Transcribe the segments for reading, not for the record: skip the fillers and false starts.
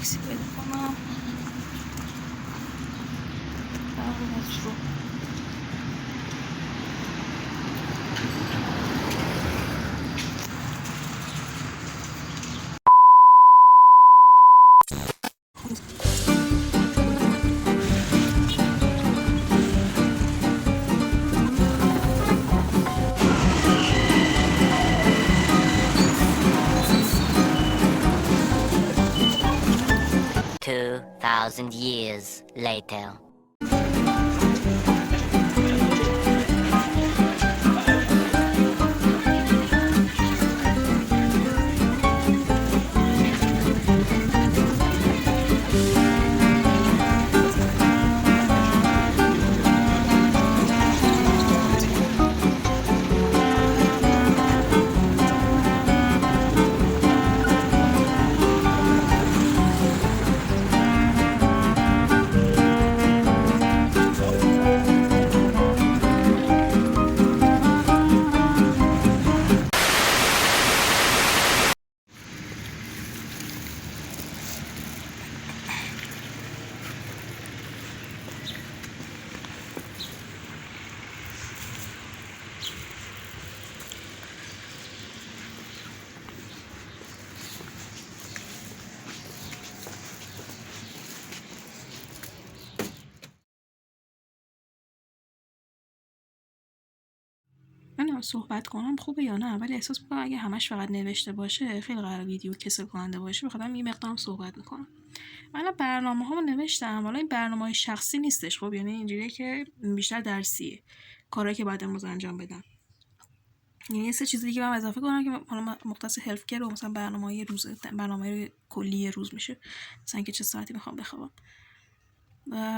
تاکسی پیدا کنم رو 2,000 years later. من صحبت کنم خوبه یا نه، ولی احساس میکنم اگه همش فقط نوشته باشه خیلی قرار ویدیو کسل کننده باشه. بخاطر یه مقدارم صحبت میکنم. من برنامه هامو نوشتم، حالا این برنامه‌های شخصی نیستش. خب یعنی اینجوریه که بیشتر درسیه، کارهایی که بعد امروز انجام بدم. یعنی یه سه چیز دیگه من اضافه کنم که حالا مختص هلت کیر و مثلا برنامه‌های روز، برنامه کلی روز میشه، مثلا که چه ساعتی میخوام بخوابم.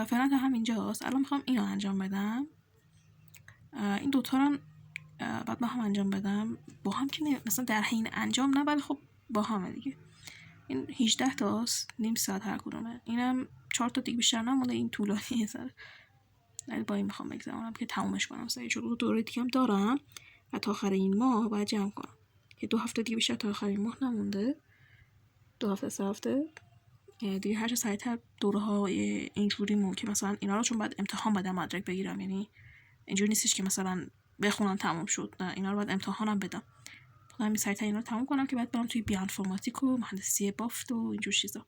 فعلا تا همینجاست. الان میخوام اینو انجام بدم. این دوتا رو بعد با هم انجام بدم. با هم که مثلا در حین انجام نه، ولی خب با هم دیگه. این 18 تاست، نیم ساعت هر کدومه. اینم 4 تا دیگه بیشتر نمونده. این طولانیه سر، ولی با این میخوام بگذرونم که تمومش کنم سریع، چون دوره دیگه هم دارم و تا آخر این ماه باید جمع کنم که 2 هفته دیگه بیشتر تا آخر این ماه نمونده. 2 هفته 3 هفته دیگه. هر چه سریعتر دوره ها اینجوری ممکن، مثلا اینا رو چون بعد امتحان بدم مدرک بگیرم، یعنی اینجوری نیستش که مثلا بخونم تموم شد، نه، اینا رو بعد امتحانم بدم. همین سریعتر اینا رو تموم کنم که بعد برم توی بیوانفورماتیک و مهندسی بافت و اینجور چیزا.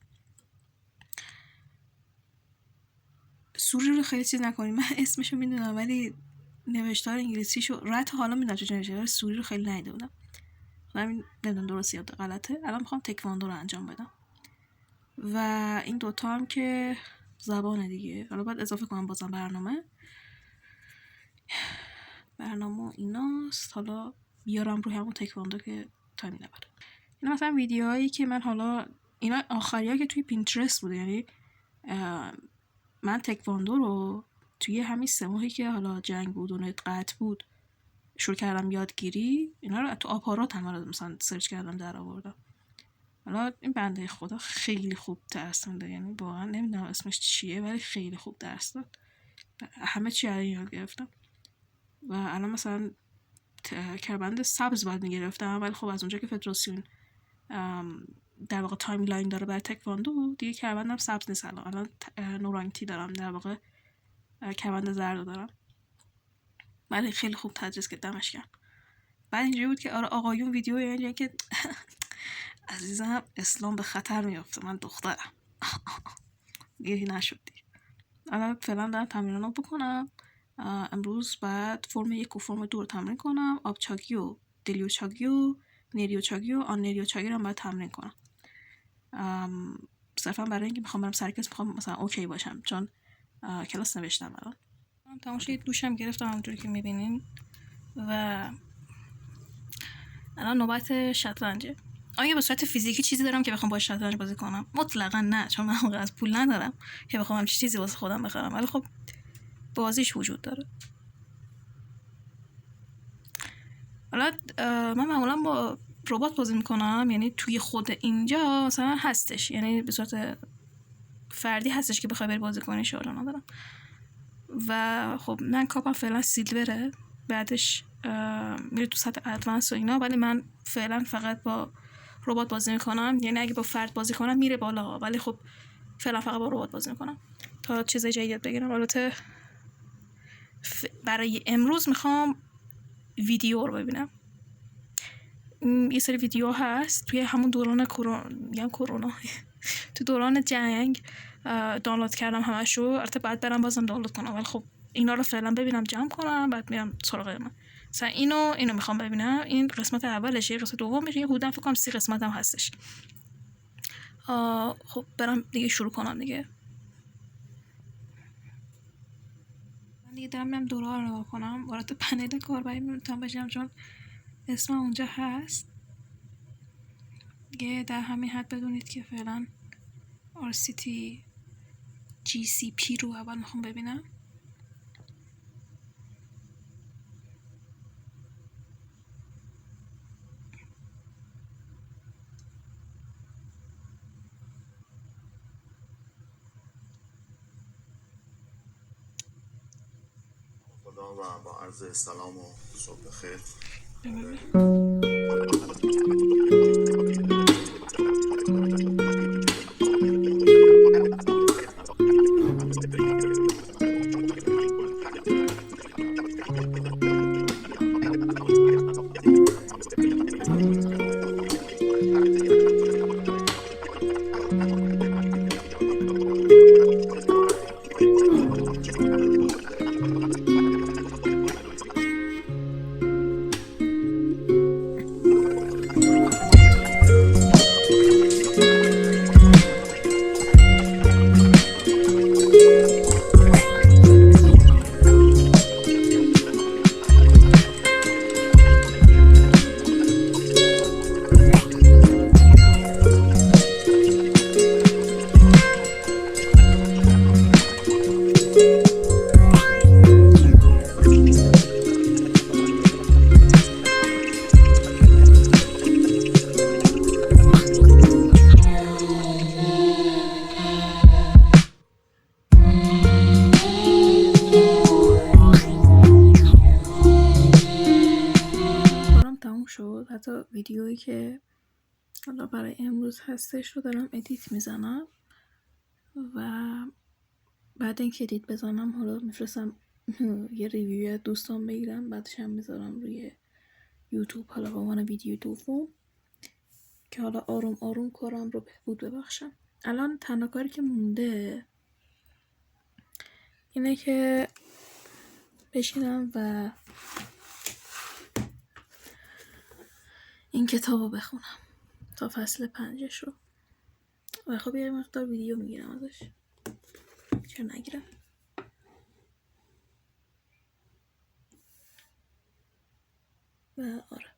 سوری رو خیلی چیز نکنیم، من اسمشو میدونم ولی نوشتار انگلیسیشو رد حالا میدونم چه نوشته، سوری رو خیلی ندیده بودم. همین نمیدونم درست یا غلطه. الان میخوام تکواندو رو انجام بدم و این دوتا هم که زبان دیگه. حالا باید اضافه کنم بازم برنامه ایناست. حالا بیارم روی همون تکواندو که تایم نبره. اینا مثلا ویدیوهایی که من حالا، اینا آخریا که توی پینترست بوده. یعنی من تکواندو رو توی همین 3 ماهی که حالا جنگ بود و نت قطع بود شروع کردم یادگیری. اینا رو تو آپارات هم مثلا سرچ کردم در آوردم. حالا این بنده خدا خیلی خوب درس میده، یعنی واقعا نمیدونم اسمش چیه ولی خیلی خوب درس داد. همه چی از این یاد گرفتم. و الان مثلا کربند سبز باید میگرفتم، ولی خب از اونجا که فدراسیون در واقع تایملاین داره برای تکواندو، دیگه کربندم سبز نیست. الان نورانگتی دارم، در واقع کربند زرد دارم. ولی خیلی خوب تدریس که دمش گرم. بعد اینجوری بود که آره آقایون ویدیو اینجوری که عزیزم اسلام به خطر میافته، من دخترم. دیگه نشد دیگه. الان فعلا دارم تمرینات بکنم. امروز بعد فرم 1 و فرم 2 رو تمرین کنم. آبچاگی و دلیوچاگی و نیریوچاگی و آن نیریوچاگی رو هم باید تمرین کنم. صرفا برای اینکه میخوام برم سر کلاس، میخوام مثلا اوکی باشم، چون کلاس نوشتم. الان تماشای دوشم گرفتم همونطوری که میبینین و الان نوبت شطرنجه. آیا به صورت فیزیکی چیزی دارم که بخوام با شطرنج بازی کنم؟ مطلقا نه، چون من اونقدر از پول ندارم که بخوام همچین چیزی واسه خودم بخرم، ولی خب بازیش وجود داره. حالا من معمولا با ربات بازی میکنم، یعنی توی خود اینجا مثلا هستش، یعنی به صورت فردی هستش که بخوای بری بازی کنی، شغل ندارم. و خب من کاپم فعلا سیلوره، بعدش میره تو سطح ادوانس و اینا، ولی من فعلا فقط با ربات بازی میکنم، یعنی اگه با فرد بازی کنم میره بالا، ولی خب فعلا فقط با ربات بازی میکنم تا چیز جدید یاد بگیرم. البته برای امروز میخوام ویدیو رو ببینم. یه سری ویدیو هست توی همون دوران کرونا تو دوران جنگ دانلود کردم همشو. البته بعد برم بازم دانلود کنم، ولی خب اینا رو فعلا ببینم جمع کنم، بعد میرم سراغ من. مثلا اینو میخوام ببینم. این قسمت اولشه، قسمت دومش یه حدوداً فکر کنم 30 قسمت هم هستش. خب برم دیگه شروع کنم دیگه. من دیگه دارم میرم دوره رو نگاه کنم. وارد پنل کاربری میتونم بشم چون اسم اونجا هست دیگه. در همین حد بدونید که فعلا RCT GCP رو اول میخوام ببینم. خدا و با عرض سلام و صبح خیر. کارم تموم شد. حتی ویدیویی که حالا برای امروز هستش رو دارم ادیت میزنم و بعد اینکه ادیت بزنم حالا میفرستم یه ریویو دوستان بگیرم، بعدش هم میذارم روی یوتیوب حالا به عنوان ویدیو دوم که حالا آروم آروم کارم رو بهبود ببخشم. الان تنها کاری که مونده اینه که بشینم و این کتاب رو بخونم تا فصل 5 رو. و خب یه مقدار ویدیو میگیرم ازش، چرا نگیرم. و آره